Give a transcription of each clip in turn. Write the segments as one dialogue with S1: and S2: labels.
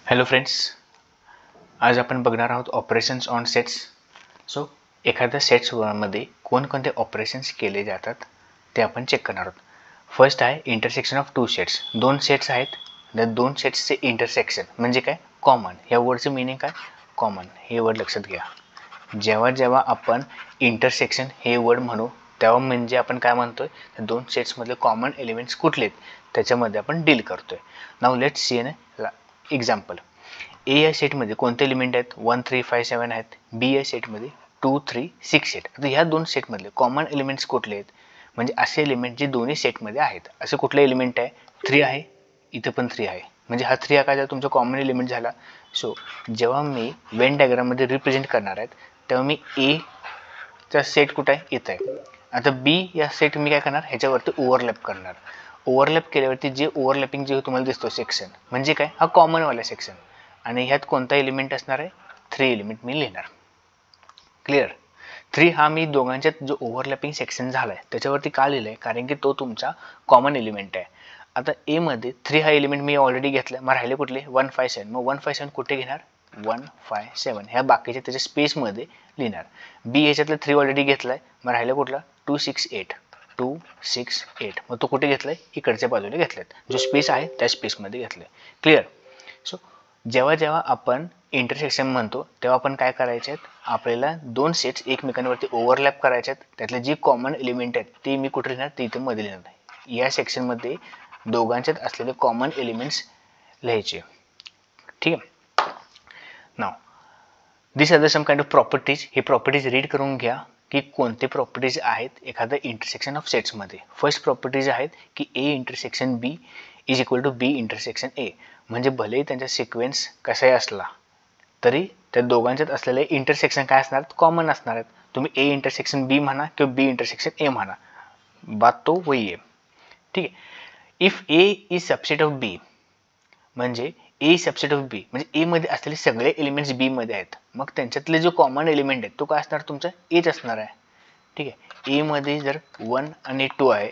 S1: Hello friends, आज आपण बघणार आहोत ऑपरेशन्स ऑन सेट्स. सो एखाद्या सेट्समध्ये कोणकोणते ऑपरेशन्स केले जातात ते आपण चेक करणार आहोत. फर्स्ट आहे इंटरसेक्शन ऑफ टू सेट्स. दोन सेट्स आहेत, त्या दोन सेट्सचे इंटरसेक्शन म्हणजे काय? कॉमन. या वर्डचं मिनिंग काय? कॉमन. हे वर्ड लक्षात घ्या. जेव्हा जेव्हा आपण इंटरसेक्शन हे वर्ड म्हणू तेव्हा म्हणजे आपण काय म्हणतोय, दोन सेट्समधले कॉमन एलिमेंट्स कुठले आहेत त्याच्यामध्ये आपण डील करतोय. Now let's see an example. A या सेटमध्ये कोणते एलिमेंट आहेत? 1 3 5 7 आहेत. बी या सेटमध्ये 2 3 6 8. आता ह्या दोन सेटमधले कॉमन एलिमेंट्स कुठले आहेत? म्हणजे असे एलिमेंट जे दोन्ही सेटमध्ये आहेत. असे कुठले एलिमेंट आहे? 3 आहे, इथं पण 3 आहे. म्हणजे हा 3 हा काय झाला? तुमचा कॉमन एलिमेंट झाला. सो जेव्हा मी वेन डायग्राममध्ये रिप्रेझेंट करणार आहेत तेव्हा मी ए चा सेट कुठं आहे? इथं आहे. आता बी या सेट मी काय करणार? ह्याच्यावरती ओव्हरलॅप करणार. ओव्हरलॅप केल्यावरती जे ओव्हरलॅपिंग जे तुम्हाला दिसतो सेक्शन म्हणजे काय? हा कॉमनवाला सेक्शन. आणि ह्यात कोणता एलिमेंट असणार आहे? 3 एलिमेंट मी लिहिणार. क्लिअर? 3 हा मी दोघांच्यात जो ओव्हरलॅपिंग सेक्शन झाला आहे त्याच्यावरती का लिहिलं आहे? कारण की तो तुमचा कॉमन एलिमेंट आहे. आता ए मध्ये 3 हा एलिमेंट मी ऑलरेडी घेतला. मग राहिले कुठले? 1 5 7. मग 1 5 7 कुठे घेणार? 1 5 7 ह्या बाकीच्या त्याच्या स्पेसमध्ये लिहिणार. बी ह्याच्यातलं 3 ऑलरेडी घेतलाय. मग राहिला कुठला? 2 6 8. 2 6 8. मग तो कुठे घेतलाय? इकडच्या बाजूने घेतलाय. जो स्पेस आहे त्या स्पेसमध्ये घेतलाय. क्लिअर? सो जेव्हा जेव्हा आपण इंटरसेक्शन म्हणतो तेव्हा आपण काय करायचे आहेत? आपल्याला दोन सेट्स एकमेकांवरती ओव्हरलॅप करायचे आहेत. त्यातले जी कॉमन एलिमेंट आहेत ते मी कुठे लिहिणार? ते इथे मध्ये लिहिणार. या सेक्शनमध्ये दोघांच्यात असलेले कॉमन एलिमेंट्स लिहायचे. ठीक आहे. Now this are the some kind of properties. ही प्रॉपर्टीज रीड करून घ्या की कोणते प्रॉपर्टीज आहेत एखाद्या इंटरसेक्शन ऑफ सेट्समध्ये. फर्स्ट प्रॉपर्टीज आहेत की A intersection B is equal to B intersection A. म्हणजे भलेही त्यांचा सिक्वेन्स कसाही असला तरी त्या दोघांच्यात असलेले इंटरसेक्शन काय असणार? कॉमन असणार आहेत. तुम्ही ए इंटरसेक्शन बी म्हणा किंवा बी इंटरसेक्शन ए म्हणा, बात तो वही आहे. ठीक आहे. If A is subset of B म्हणजे ए सबसेट ऑफ बी म्हणजे ए मध्ये असलेले सगळे एलिमेंट्स बी मध्ये आहेत. मग त्यांच्यातले जो कॉमन एलिमेंट आहे तो काय असणार? तुमचा एच असणार आहे. ठीक आहे. ए मध्ये जर 1 आणि 2 आहे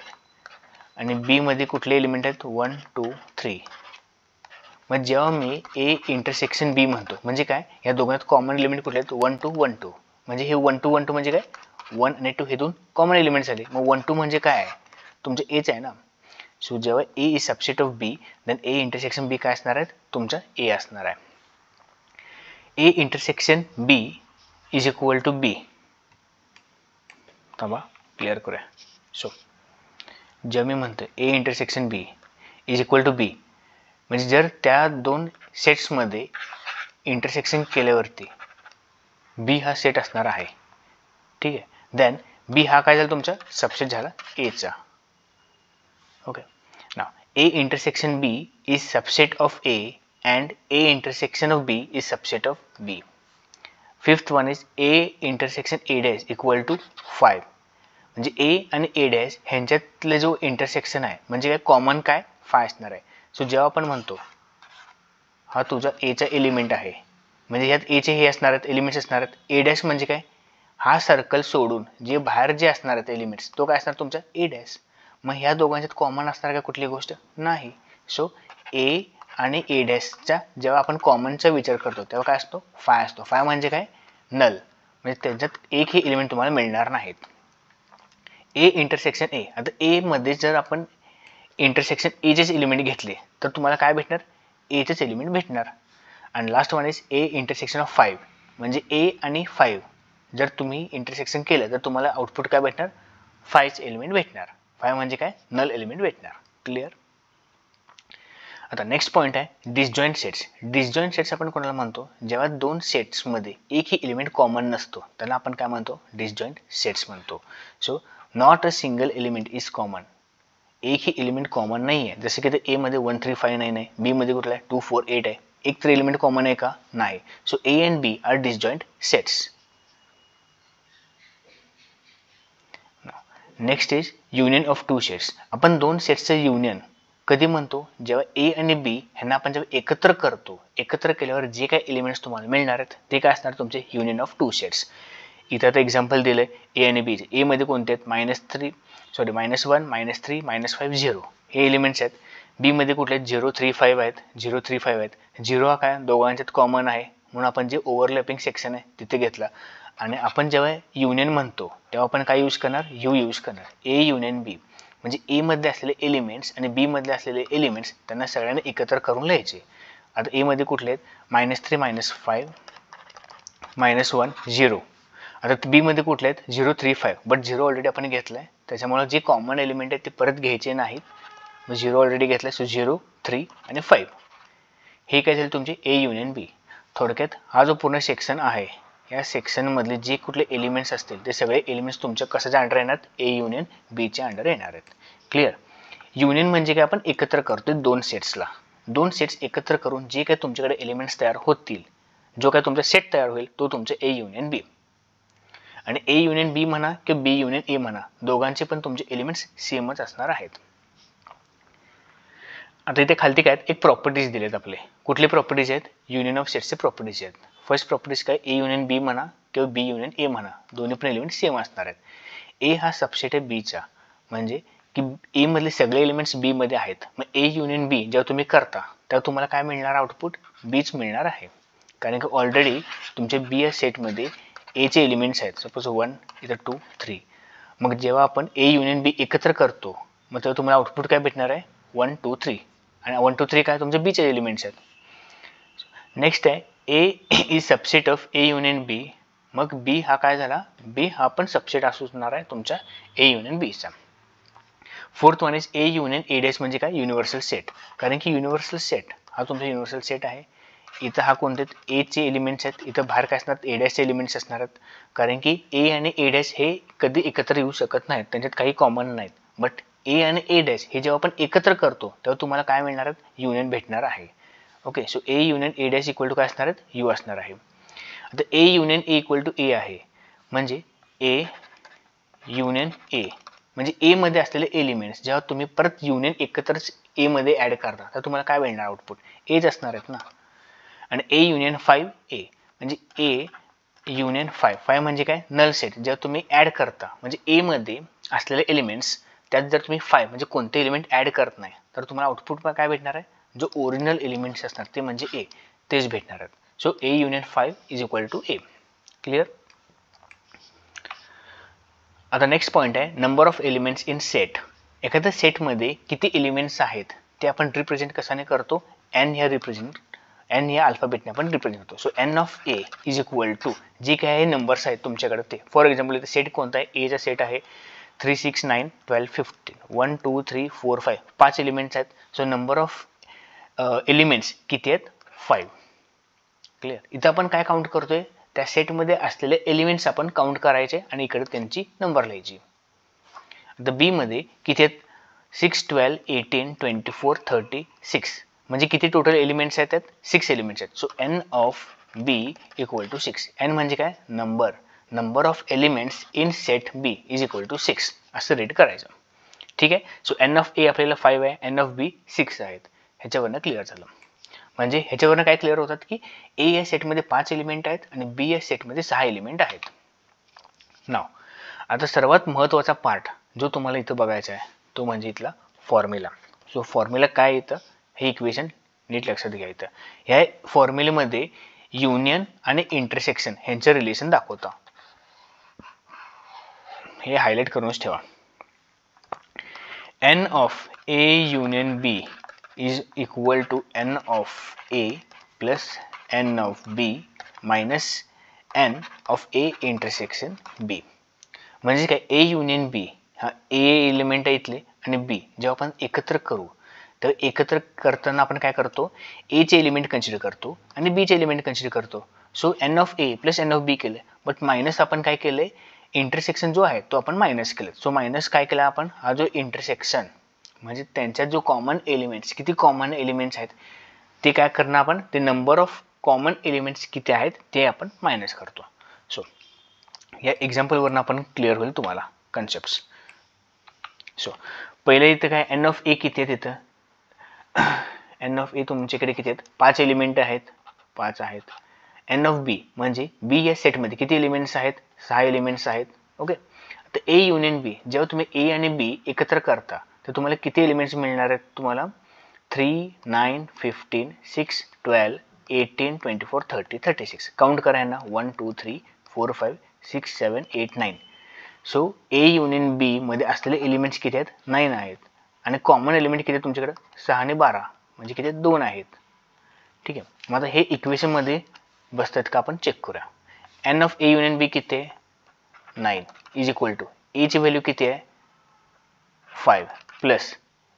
S1: आणि बी मध्ये कुठले एलिमेंट आहेत? 1 2 3. मग जेव्हा मी ए इंटरसेक्शन बी म्हणतो म्हणजे काय? या दोघांत कॉमन एलिमेंट कुठले आहेत? 1 2 1 2. म्हणजे हे 1 2 1 2 म्हणजे काय? 1 आणि 2 हे दोन कॉमन एलिमेंट झाले. मग 1 2 म्हणजे काय आहे? तुमचं एच आहे ना. सो जेव्हा A is subset of B then A intersection B काय असणार आहे? तुमचा ए असणार आहे. A intersection B is equal to B. थांबा क्लिअर करूया. सो जेव्हा मी म्हणतो A intersection B is equal to B म्हणजे जर त्या दोन सेट्समध्ये इंटरसेक्शन केल्यावरती बी हा सेट असणार आहे. ठीक आहे. देन बी हा काय झाला? तुमचा सबसेट झाला एचा. Okay. Now A intersection B is subset of A and A intersection of B is subset of B. Fifth one is A intersection A dash equal to 5. म्हणजे A आणि A dash ह्यांच्यातले जो intersection आहे म्हणजे काय? Common काय? 5 असणार आहे. So जेव्हा आपण म्हणतो हा तुझा A चा एलिमेंट आहे म्हणजे यात A चे हे असणार आहेत एलिमेंट्स असणार आहेत. A dash म्हणजे काय? हा सर्कल सोडून जे बाहेर जे असणार आहेत एलिमेंट्स तो काय असणार? तुमचा A dash. मग ह्या दोघांच्यात कॉमन असणार का कुठली गोष्ट? नाही. सो A आणि ए डॅशचा जेव्हा आपण कॉमनचा विचार करतो तेव्हा काय असतो? 5 असतो. 5 म्हणजे काय? नल. म्हणजे त्यांच्यात एक हे एलिमेंट तुम्हाला मिळणार नाहीत. A intersection A. आता ए मध्ये जर आपण इंटरसेक्शन एचेच एलिमेंट घेतले तर तुम्हाला काय भेटणार? एचेच एलिमेंट भेटणार. आणि last one is a intersection of 5 म्हणजे ए आणि 5 जर तुम्ही इंटरसेक्शन केलं तर तुम्हाला आउटपुट काय भेटणार? 5 एलिमेंट भेटणार. 5 म्हणजे काय? नल एलिमेंट भेटणार. क्लिअर? आता नेक्स्ट पॉईंट आहे डिसजॉईंट सेट्स. डिसजॉईंट सेट्स आपण कोणाला म्हणतो? जेव्हा दोन सेट्समध्ये एकही एलिमेंट कॉमन नसतो त्याला आपण काय म्हणतो? डिसजॉईंट सेट्स म्हणतो. So not a single element is common. एकही एलिमेंट कॉमन नाही आहे. जसे की ते ए मध्ये 1 3 5 9 आहे, बी मध्ये कुठला आहे? 2 4 8 आहे. एक तर एलिमेंट कॉमन आहे का? नाही. So A and B are disjoint sets. Next is union of two sets. आपण दोन सेट्सचं युनियन कधी म्हणतो? जेव्हा ए आणि बी ह्यांना आपण जेव्हा एकत्र करतो, एकत्र केल्यावर जे काही एलिमेंट्स तुम्हाला मिळणार आहेत ते काय असणार? तुमचे युनियन ऑफ टू सेट्स. इथं आता एक्झाम्पल दिलं आहे ए आणि बी. एमध्ये कोणते आहेत? -1 -3 -5 0 हे एलिमेंट्स आहेत. बी मध्ये कुठले आहेत 0 3 5 आहेत 0 3 5 आहेत. 0 हा काय दोघांच्यात कॉमन आहे म्हणून आपण जे ओव्हरलॅपिंग सेक्शन आहे तिथे घेतला. आणि आपण जेव्हा युनियन म्हणतो तेव्हा आपण काय यूज करणार, यू यूज करणार. ए युनियन बी म्हणजे ए मध्ये असलेले एलिमेंट्स आणि बी मध्ये असलेले एलिमेंट्स त्यांना सगळ्यांना एकत्र करून लिहायचे. आता ए मध्ये कुठले आहेत -3 -5 -1 0. आता बी मध्ये कुठले आहेत 0 3 5 बट 0 ऑलरेडी आपण घेतलाय त्याच्यामुळे जे कॉमन एलिमेंट आहेत ते परत घ्यायचे नाहीत. मग 0 ऑलरेडी घेतलाय सो 0 3 आणि 5 हे काय झालं तुमचे ए युनियन बी. थोडक्यात हा जो पूर्ण सेक्शन आहे या सेक्शन मधले जे कुठले एलिमेंट्स असतील ते सगळे एलिमेंट्स तुमच्या कशाच्या अंडर येणार, ए युनियन बी च्या अंडर येणार आहेत. क्लिअर. युनियन म्हणजे काय आपण एकत्र करतोय दोन सेट्सला. दोन सेट्स एकत्र करून जे काय तुमच्याकडे एलिमेंट्स तयार होतील, जो काय तुमचा सेट तयार होईल तो तुमचे ए युनियन बी. आणि ए युनियन बी म्हणा किंवा बी युनियन ए म्हणा दोघांचे पण तुमचे एलिमेंट्स सेमच असणार आहेत. आता इथे खालती काय एक प्रॉपर्टीज दिलेत आपले. कुठले प्रॉपर्टीज आहेत, युनियन ऑफ सेट्सचे प्रॉपर्टीज आहेत. फर्स्ट प्रॉपर्टीज काय, ए युनियन बी म्हणा किंवा बी युनियन ए म्हणा दोन्ही पण एलिमेंट सेम असणार आहेत. ए हा सबसेट आहे बीचा म्हणजे की ए मधले सगळे एलिमेंट्स बी मध्ये आहेत. मग ए युनियन बी जेव्हा तुम्ही करता तेव्हा तुम्हाला काय मिळणार, आउटपुट बीच मिळणार आहे. कारण की ऑलरेडी तुमच्या बी या सेटमध्ये ए चे एलिमेंट्स आहेत. सपोज 1 इथं 2 3. मग जेव्हा आपण ए युनियन बी एकत्र करतो मग तेव्हा तुम्हाला आउटपुट काय भेटणार आहे 1 2 3 आणि 1 2 3 काय तुमचे बीचे एलिमेंट्स आहेत. नेक्स्ट आहे A is subset of A union B. मग बी हा काय झाला, बी हा पण सबसेट असणार आहे तुमच्या ए युनियन बीचा. Fourth one is a union A dash म्हणजे काय, युनिव्हर्सल सेट. कारण की युनिव्हर्सल सेट हा तुमचा युनिव्हर्सल सेट आहे. इथं हा कोणते ए चे एलिमेंट्स आहेत, इथं बाहेर काय असणार ए डॅशचे एलिमेंट्स असणार आहेत. कारण की ए आणि ए डॅश हे कधी एकत्र येऊ शकत नाहीत, त्यांच्यात काही कॉमन नाहीत. बट ए आणि ए डॅश हे जेव्हा आपण एकत्र करतो तेव्हा तुम्हाला काय मिळणार आहे, युनियन भेटणार आहे. Okay, so A union A dash equal to काय असणार आहेत, यू असणार आहे. आता A union A equal to A आहे म्हणजे ए युनियन ए म्हणजे ए मध्ये असलेले एलिमेंट्स जेव्हा तुम्ही परत युनियन एकत्रच ए मध्ये ऍड करता तर तुम्हाला काय मिळणार, आउटपुट एच असणार आहेत ना. आणि ए युनियन 5 ए म्हणजे ए युनियन 5 म्हणजे काय, नल सेट. जेव्हा तुम्ही ऍड करता म्हणजे ए मध्ये असलेले एलिमेंट्स त्यात जर तुम्ही 5 म्हणजे कोणते एलिमेंट ऍड करत नाही तर तुम्हाला आउटपुट काय भेटणार आहे, जो ओरिजिनल एलिमेंट्स असणार ते म्हणजे ए तेच भेटणार आहेत. So A union 5 is equal to A. Clear. आता नेक्स्ट पॉईंट आहे number of elements in set. एखाद्या सेटमध्ये किती एलिमेंट्स आहेत ते आपण रिप्रेझेंट कशाने करतो, एन या अल्फाबेटने आपण रिप्रेझेंट करतो. So N of A is equal to जे काय नंबर्स आहेत तुमच्याकडे ते. फॉर एक्झाम्पल इथे सेट कोणता आहे, एचा सेट आहे 3 6 9 12 15 1 2 3 4 5 5 एलिमेंट्स आहेत. सो नंबर ऑफ एलिमेंट्स किती आहेत, 5. क्लिअर. इथं आपण काय काउंट करतोय, त्या सेटमध्ये असलेले एलिमेंट्स आपण काउंट करायचे आणि इकडे त्यांची नंबर लिहायची. आता बी मध्ये किती आहेत 6 12 18 24 36 म्हणजे किती टोटल एलिमेंट्स आहेत, त्यात 6 एलिमेंट्स आहेत. So N of B equal to 6. N म्हणजे काय, number of elements in set B is equal to 6 असं रेट करायचं. ठीक आहे. सो एन ऑफ ए आपल्याला 5 आहे, एन ऑफ बी 6 आहेत. ह्याच्यावरनं क्लिअर झालं. म्हणजे ह्याच्यावरनं काय क्लिअर होतात की ए या सेटमध्ये 5 एलिमेंट आहेत आणि बी या सेटमध्ये 6 एलिमेंट आहेत. नाव आता सर्वात महत्त्वाचा पार्ट जो तुम्हाला इथं बघायचा आहे तो म्हणजे इथला फॉर्म्युला. सो फॉर्म्युला काय येतं, हे इक्वेशन नीट लक्षात घ्या. इथं ह्या फॉर्म्युलेमध्ये युनियन आणि इंटरसेक्शन ह्यांचं रिलेशन दाखवतं. हे हायलाइट करूनच ठेवा. N of A union B is equal to n of a plus n of b minus n of a intersection b. म्हणजे काय, a युनियन b हा a एलिमेंट आहे इथले आणि b जेव्हा आपण एकत्र करू तर एकत्र करताना आपण काय करतो, a चे एलिमेंट कन्सिडर करतो आणि b चे एलिमेंट कन्सिडर करतो. So n of a plus n of b केले, बट मायनस आपण काय केले, इंटरसेक्शन जो आहे तो आपण मायनस केले. सो मायनस काय केला आपण, हा जो इंटरसेक्शन म्हणजे त्यांच्यात जो कॉमन एलिमेंट्स किती कॉमन एलिमेंट्स आहेत ते काय करणार आपण, ते नंबर ऑफ कॉमन एलिमेंट्स किती आहेत ते आपण मायनस करतो. सो या एक्झाम्पलवरून आपण क्लिअर होईल तुम्हाला कन्सेप्ट्स. सो पहिले इथं काय एन ऑफ ए किती आहेत, इथं एन ऑफ ए तुमच्याकडे किती आहेत, 5 एलिमेंट आहेत, 5 आहेत. एन ऑफ बी म्हणजे बी या सेटमध्ये किती एलिमेंट्स आहेत, 6 एलिमेंट्स आहेत. ओके. तर ए युनियन बी जेव्हा तुम्ही ए आणि बी एकत्र करता तर तुम्हाला किती एलिमेंट्स मिळणार आहेत, तुम्हाला 3, 9, 15, 6, 12, 18, 24, 30, 36. काउंट करा ना 1, 2, 3, 4, 5, 6, 7, 8, 9. सो ए युनियन बी मध्ये असलेले एलिमेंट्स किती आहेत? 9 आहेत. आणि कॉमन एलिमेंट किती तुमच्याकडे? 6 आणि 12 म्हणजे किती? 2 आहेत. ठीक आहे. मग आता हे इक्वेशन मध्ये बसतात का आपण चेक करूया. एन ऑफ ए युनियन बी किती आहे? 9 इज इक्वल टू ए ची व्हॅल्यू किती आहे? 5 प्लस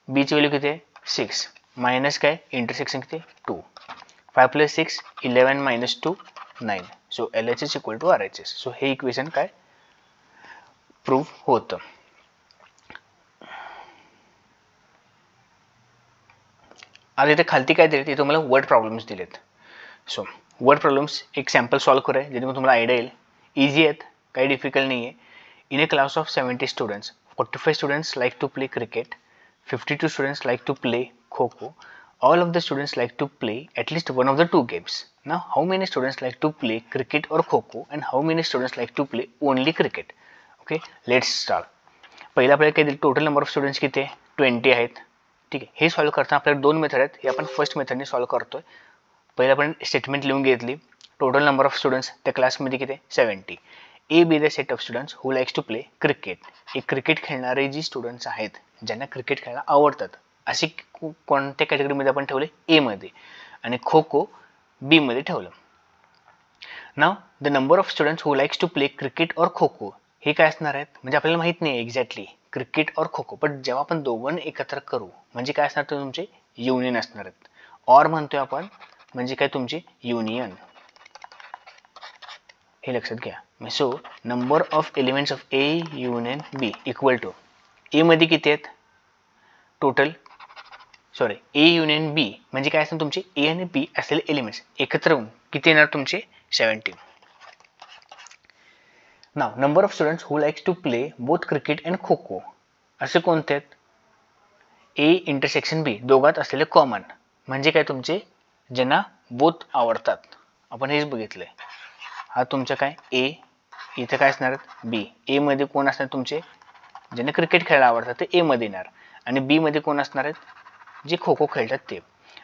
S1: बी ची व्हॅल्यू किती आहे? 6 मायनस काय? इंटरसेक्शन किती? 2. 5 plus 6 11 minus 2 9. So LHS equal to RHS. So हे इक्वेशन काय प्रूव्ह होतं. आता इथे खालती काय दिले? इथे तुम्हाला वर्ड प्रॉब्लेम्स दिलेत. सो वर्ड प्रॉब्लेम्स एक सॅम्पल सॉल्व करूया जेणेकरून तुम्हाला आयडिया येईल. इझी आहेत, काही डिफिकल्ट नाही आहे. In A class of 70 students, 45 students like to play cricket, 52 students like to play Kho-Kho. All of the students like to play at least one of the two games. Now, how many students like to play cricket or Kho-Kho and how many students like to play only cricket? Okay, let's start. पहिला आपल्याला काय दिलं? Total number of students किती आहे? 20 आहेत. ठीक आहे. हे सॉल्व करताना आपल्याला दोन मेथड आहेत. हे आपण फर्स्ट मेथडने सॉल्व करतोय. पहिला आपण स्टेटमेंट लिहून घेतली. टोटल नंबर ऑफ स्टुडंट्स त्या क्लासमध्ये किती आहे? 70. A B the set of students who likes to play cricket. हे क्रिकेट खेळणारे जी स्टुडंट्स आहेत ज्यांना क्रिकेट खेळायला आवडतात असे कोणत्या कॅटेगरीमध्ये आपण ठेवले? ए मध्ये. आणि खो खो बी मध्ये ठेवलं. Now the number of students who likes to play cricket और खो खो हे काय असणार आहेत? म्हणजे आपल्याला माहित नाही एक्झॅक्टली क्रिकेट और खो खो, पण जेव्हा आपण दोघांना एकत्र करू म्हणजे काय असणार? तर तुमचे युनियन असणार आहेत. और म्हणतोय आपण म्हणजे काय? तुमची युनियन. हे लक्षात घ्या. So number of elements of A union B equal to A मध्ये किती आहेत total? Sorry, A union B म्हणजे काय असणार? तुमचे ए आणि बी असलेले एलिमेंट्स एकत्र होऊन किती येणार? तुमचे 70. Now number of students who likes to play both cricket and kho kho असे कोणते आहेत? ए इंटरसेक्शन बी दोघात असलेले कॉमन म्हणजे काय? तुमचे ज्यांना बोथ आवडतात. आपण हेच बघितलंय. हा तुमचा काय? ए. इथे काय असणार? बी. ए मध्ये कोण असणार? तुमचे ज्यांना क्रिकेट खेळायला आवडतात ते ए मध्ये येणार. आणि बी मध्ये कोण असणार आहेत? जे खो खो खेळतात ते.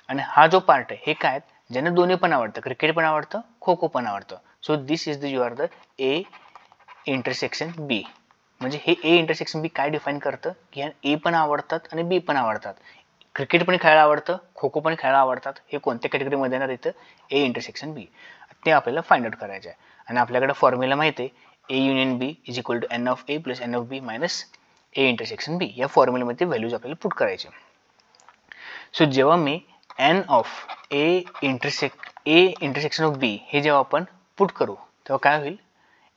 S1: आणि हा जो पार्ट आहे हे काय? ज्यांना दोन्ही पण आवडतं, क्रिकेट पण आवडतं, खो खो पण आवडतं. So this is the you are the A intersection B. म्हणजे हे ए इंटरसेक्शन बी काय डिफाईन करतं की ए पण आवडतात आणि बी पण आवडतात. क्रिकेट पण खेळायला आवडतं, खो खो पण खेळायला आवडतात. हे कोणत्या कॅटेगरीमध्ये येणार? इथं ए इंटरसेक्शन बी. ते आपल्याला फाइंड आउट करायचं आहे. आणि आपल्याकडे फॉर्म्युला माहिती आहे A union B is equal to N of A plus N of B minus A intersection B. या फॉर्म्युलेमध्ये व्हॅल्यूज आपल्याला पुट करायचे. सो जेव्हा मी N of A intersection of B हे जेव्हा आपण पुट करू तेव्हा काय होईल?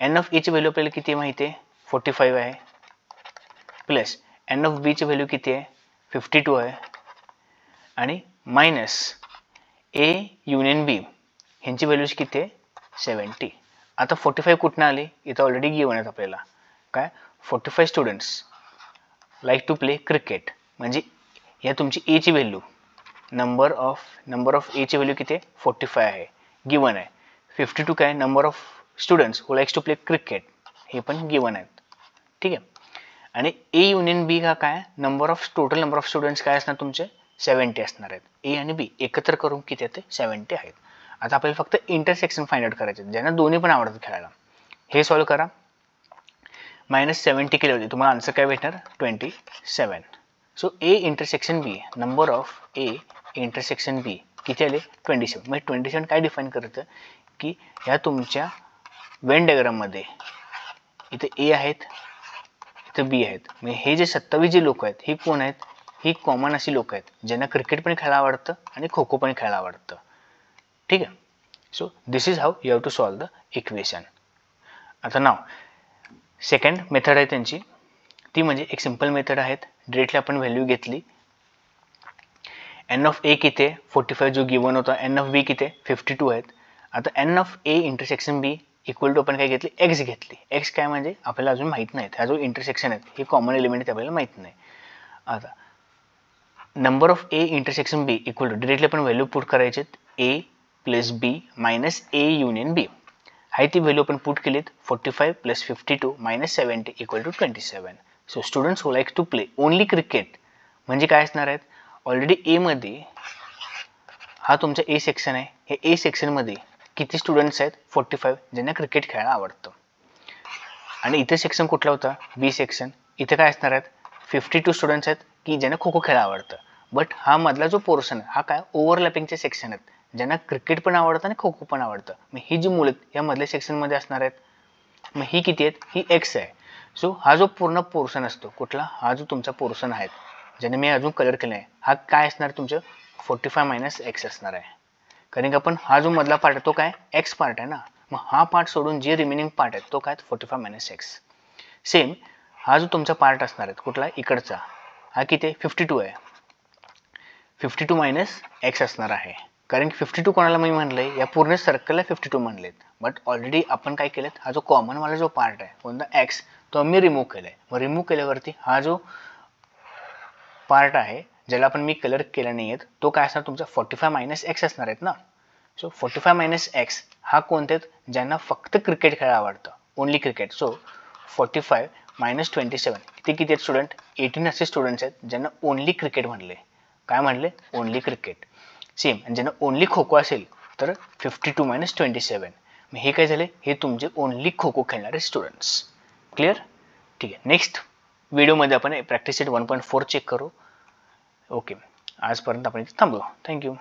S1: एन ऑफ ए ची व्हॅल्यू आपल्याला किती माहिती आहे? 45 आहे. प्लस एन ऑफ बी ची व्हॅल्यू किती आहे? 52 आहे. आणि मायनस ए युनियन बी ह्यांची व्हॅल्यूज किती आहे? 70. आता 45 कुठनं आली? इथं ऑलरेडी गिवन आहेत आपल्याला. काय? 45 students like to play cricket म्हणजे या तुमची ए ची व्हॅल्यू नंबर ऑफ ए ची व्हॅल्यू किती आहे? 45 आहे, गिवन आहे. 52 काय? Number of students who likes to play cricket हे पण गिवन आहेत. ठीक आहे. आणि ए युनियन बी का काय? टोटल नंबर ऑफ स्टुडंट्स काय असणार? तुमचे 70 असणार आहेत. ए आणि बी एकत्र करून किती येते? 70 आहेत. आता आपल्याला फक्त इंटरसेक्शन फाइंड आउट करायचे ज्यांना दोन्ही पण आवडतात खेळायला. हे सॉल्व करा. -70 केले होते, तुम्हाला आन्सर काय भेटणार? 27. So A intersection B number of A intersection B किती आले? 27. म्हणजे 27 काय डिफाईन करतं की ह्या तुमच्या वेन डायग्राममध्ये इथे ए आहेत, इथं बी आहेत. म्हणजे हे जे 27 जे लोक आहेत हे कोण आहेत? ही कॉमन अशी लोक आहेत ज्यांना क्रिकेट पण खेळायला आवडतं आणि खो खो पण खेळायला आवडतं. ठीक आहे. So this is how you have to solve the equation. आता नाव सेकंड मेथड आहे त्यांची, ती म्हणजे एक सिंपल मेथड आहेत. डिरेक्टली आपण व्हॅल्यू घेतली. एन ऑफ ए किती आहे? 45 जो गिवन होता. एन ऑफ बी किती आहे? 52 आहेत. आता N of A intersection B equal to आपण काय घेतली? एक्स घेतली. एक्स काय म्हणजे आपल्याला अजून माहीत नाही. हा जो इंटरसेक्शन आहे हे कॉमन एलिमेंट आहे आपल्याला माहीत नाही. आता number of A intersection B equal to directly आपण व्हॅल्यू पुट करायचे A plus B minus A union B. हाय ती व्हॅल्यू आपण पुट केलीत. 45 plus 52 minus 70 equal to 27. So students who like to play only cricket म्हणजे काय असणार आहेत? ऑलरेडी एमध्ये हा तुमचा ए सेक्शन आहे. हे ए सेक्शनमध्ये किती स्टुडंट्स आहेत? 45 ज्यांना क्रिकेट खेळायला आवडतं. आणि इथे सेक्शन कुठला होता? बी सेक्शन. इथे काय असणार आहेत? 52 स्टुडंट्स आहेत की ज्यांना खो खो खेळायला आवडतं. बट हा मधला जो पोर्शन हा काय ओव्हरलॅपिंगचे सेक्शन आहेत, ज्यांना क्रिकेट पण आवडतं आणि खो खो पण आवडतं. मग ही जी मुलं या मधल्या सेक्शनमध्ये असणार आहेत. मग ही किती आहेत? ही एक्स आहे. सो हा जो पूर्ण पोर्शन असतो कुठला? हा जो तुमचा पोर्शन आहे ज्याने मी अजून कलर केला आहे, हा काय असणार? तुमचं 45 मायनस एक्स असणार आहे. कारण की आपण हा जो मधला पार्ट आहे तो काय एक्स पार्ट आहे ना. मग हा पार्ट सोडून जे रिमेनिंग पार्ट आहे तो काय 45 मायनस एक्स. सेम हा जो तुमचा पार्ट असणार आहे कुठला? इकडचा हा किती आहे? 52 आहे. 52 मायनस एक्स असणार आहे. कारण की 52 कोणाला मी म्हणलंय? या पूर्ण सर्कलला 52 म्हणलेत. बट ऑलरेडी आपण काय केलेत? हा जो कॉमन वाला जो पार्ट आहे कोणता एक्स, तो आम्ही रिमूव्ह केलाय. मग रिमूव्ह केल्यावरती हा जो पार्ट आहे ज्याला आपण मी कलर केला नाही आहेत तो काय असणार? तुमचा 45 मायनस एक्स असणार आहेत ना. सो 45 मायनस एक्स हा कोणते आहेत? ज्यांना फक्त क्रिकेट खेळायला आवडतं, ओनली क्रिकेट. सो 45 मायनस 27 ते किती आहेत स्टुडंट? 18 असे स्टुडंट्स आहेत ज्यांना ओनली क्रिकेट म्हणले. काय म्हणले? Only cricket. सेम. आणि ज्यांना ओनली खो खो असेल तर 52 मायनस 27. मग हे काय झाले? हे तुमचे ओनली खो खो खेळणारे स्टुडंट्स. क्लिअर? ठीक आहे. नेक्स्ट व्हिडिओमध्ये आपण प्रॅक्टिस सेट 1.4 चेक करू. ओके, आजपर्यंत आपण इथे थांबू. थँक्यू.